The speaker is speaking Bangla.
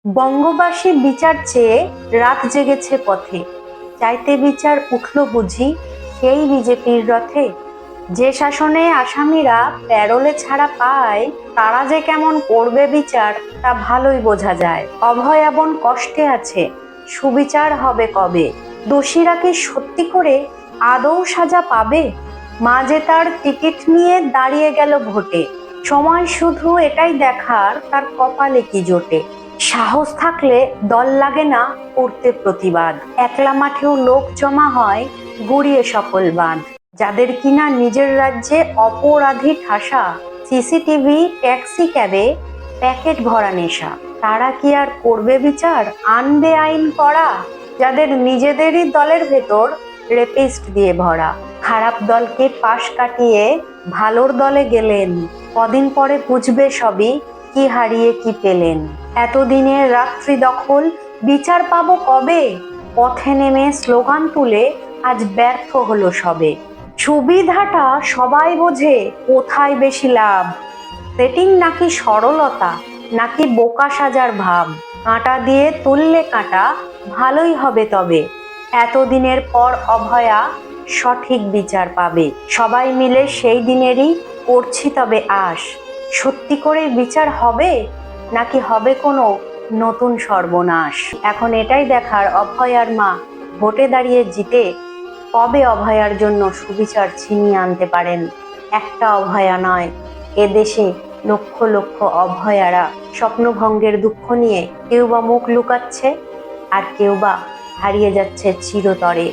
বঙ্গবাসী বিচার চেয়ে রাত জেগেছে পথে, চাইতে বিচার উঠল বুঝি সেই বিজেপির রথে। যে শাসনে আসামিরা প্যারোলে ছাড়া পায়, তারা যে কেমন করবে বিচার তা ভালোই বোঝা যায়। অভয়া বোন কষ্টে আছে, সুবিচার হবে কবে? দোষীরা কি সত্যি করে আদৌ সাজা পাবে? মা যে তার টিকিট নিয়ে দাঁড়িয়ে গেল ভোটে, সময় শুধু এটাই দেখার তার কপালে কি জোটে। সাহস থাকলে দল লাগে না করতে প্রতিবাদ, একলা মাঠেও লোক জমা হয় গড়িয়ে সকল বাঁধ। যাদের কিনা নিজের রাজ্যে অপরাধী ঠাসা, সিসিটিভি ট্যাক্সি ক্যাবে প্যাকেট ভরা নেশা, তারা কি আর করবে বিচার, আনবে আইন করা? যাদের নিজেদেরই দলের ভেতর রেপিস্ট দিয়ে ভরা, খারাপ দলকে পাশ কাটিয়ে ভালোর দলে গেলেন, কদিন পরে বুঝবে সবই কি হারিয়ে কি পেলেন। এতদিনের রাত্রি দখল বিচার পাবো কবে? পথে নেমে স্লোগান তুলে আজ ব্যর্থ হলো সবে। সুবিধাটা সবাই বোঝে, কোথায় বেশি লাভ? সেটিং নাকি সরলতা, নাকি বোকা সাজার ভাব? কাঁটা দিয়ে তুললে কাঁটা ভালোই হবে তবে। এতদিনের পর অভয়া সঠিক বিচার পাবে, সবাই মিলে সেই দিনেরই করছি তবে আশ। সত্যি করে বিচার হবে, নাকি হবে কোনো নতুন সর্বনাশ? এখন এটাই দেখার অভয়ার মা ভোটে দাঁড়িয়ে জিতে কবে অভয়ার জন্য সুবিচার ছিনিয়ে আনতে পারেন। একটা অভয়া নয়, এদেশে লক্ষ লক্ষ অভয়ারা স্বপ্নভঙ্গের দুঃখ নিয়ে কেউ বা মুখ লুকাচ্ছে, আর কেউ বা হারিয়ে যাচ্ছে চিরতরে।